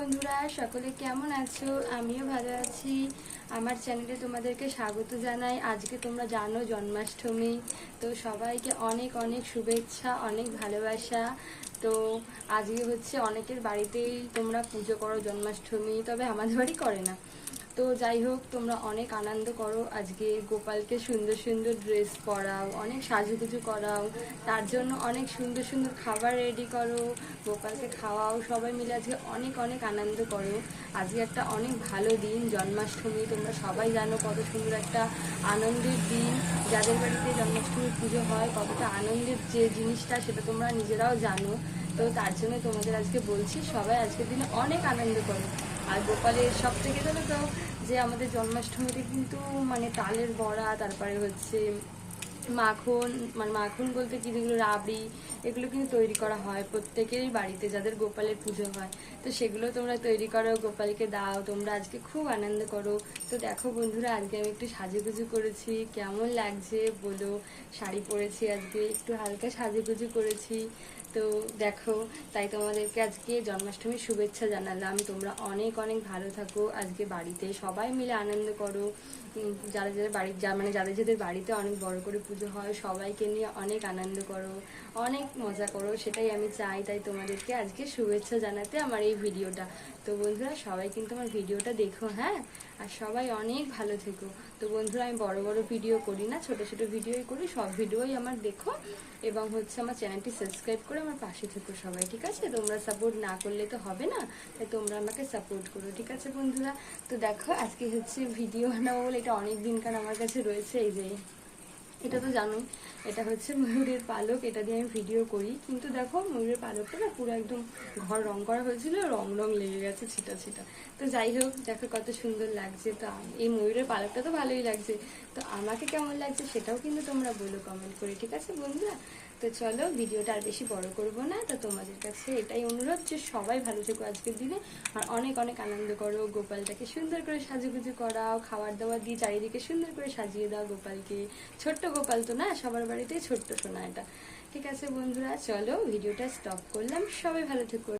বন্ধুরা, সকলে কেমন আছো? আমিও ভালো আছি। আমার চ্যানেলে তোমাদেরকে স্বাগত জানাই। আজকে তোমরা জানো জন্মাষ্টমী, তো সবাইকে অনেক অনেক শুভেচ্ছা, অনেক ভালোবাসা। তো আজকে হচ্ছে অনেকের বাড়িতেই তোমরা পুজো করো জন্মাষ্টমী, তবে আমাদের বাড়ি করে না। তো যাই হোক, তোমরা অনেক আনন্দ করো। আজকে গোপালকে সুন্দর সুন্দর ড্রেস পরাও, অনেক সাজুগুজু করাও, তার জন্য অনেক সুন্দর সুন্দর খাবার রেডি করো, গোপালকে খাওয়াও। সবাই মিলে আজকে অনেক অনেক আনন্দ করো। আজকে একটা অনেক ভালো দিন, জন্মাষ্টমী। তোমরা সবাই জানো কত সুন্দর একটা আনন্দের দিন। যাদের বাড়িতে জন্মাষ্টমী পুজো হয়, কতটা আনন্দের যে জিনিসটা সেটা তোমরা নিজেরাও জানো। তো তার জন্য তোমাদের আজকে বলছি, সবাই আজকের দিনে অনেক আনন্দ করো। আর গোপালের সব থেকে জানো তো, যে আমাদের জন্মাষ্টমীতে কিন্তু মানে তালের বড়া, তারপরে হচ্ছে মাখন, মানে মাখন বলতে কি, যেগুলো রাবড়ি, এগুলো কিন্তু তৈরি করা হয় প্রত্যেকেরই বাড়িতে যাদের গোপালের পুজো হয়। তো সেগুলো তোমরা তৈরি করো, গোপালকে দাও, তোমরা আজকে খুব আনন্দ করো। তো দেখো বন্ধুরা, আজকে আমি একটু সাজুগুজু করেছি, কেমন লাগছে বলো। শাড়ি পরেছি, আজকে একটু হালকা সাজুগুজু করেছি। তো দেখো, তাই তোমাদেরকে আজকে জন্মাষ্টমীর শুভেচ্ছা জানালাম। তোমরা অনেক অনেক ভালো থাকো, আজকে বাড়িতে সবাই মিলে আনন্দ করো। যারা যাদের বাড়ি, মানে যাদের যাদের বাড়িতে অনেক বড় করে পুজো হয়, সবাইকে নিয়ে অনেক আনন্দ করো, অনেক মজা করো, সেটাই আমি চাই। তাই তোমাদেরকে আজকে শুভেচ্ছা জানাতে আমার এই ভিডিওটা। তো বন্ধুরা, সবাই কিন্তু আমার ভিডিওটা দেখো, হ্যাঁ, আর সবাই অনেক ভালো থেকো। তো বন্ধুরা, আমি বড় বড় ভিডিও করি না, ছোট ছোট ভিডিওই করি। সব ভিডিওই আমার দেখো এবং হচ্ছে আমার চ্যানেলটি সাবস্ক্রাইব করে আমার পাশে থেকো সবাই, ঠিক আছে? তোমরা সাপোর্ট না করলে তো হবে না, তাই তোমরা আমাকে সাপোর্ট করো, ঠিক আছে বন্ধুরা? তো দেখো, আজকে হচ্ছে ভিডিও বানাবো বলে, এটা অনেক দিনকার আমার কাছে রয়েছে। এই যে এটা তো জানোই, এটা হচ্ছে ময়ূরের পালক, এটা দিয়ে আমি ভিডিও করি। কিন্তু দেখো, ময়ূরের পালকটা না পুরো একদম ঘর রং করা হয়েছিল, রং রং লেগে গেছে, ছিটা ছিটা। তো যাই হোক, দেখো কত সুন্দর লাগছে। তো এই ময়ূরের পালকটা তো ভালোই লাগছে, তো আমাকে কেমন লাগছে সেটাও কিন্তু তোমরা বলো কমেন্ট করে, ঠিক আছে বন্ধুরা? তো চলো, ভিডিওটা আর বেশি বড় করবো না। তো তোমাদের কাছে এটাই অনুরোধ যে সবাই ভালো থেকো আজকের দিনে, আর অনেক অনেক আনন্দ করো। গোপালটাকে সুন্দর করে সাজুগুজু করাও, খাবার দাবার দিয়ে চারিদিকে সুন্দর করে সাজিয়ে দাও গোপালকে। ছোট্ট গোপাল তো না, সবার বাড়িতেই ছোট্ট সোনা এটা, ঠিক আছে বন্ধুরা? চলো, ভিডিওটা স্টপ করলাম। সবাই ভালো থেকো।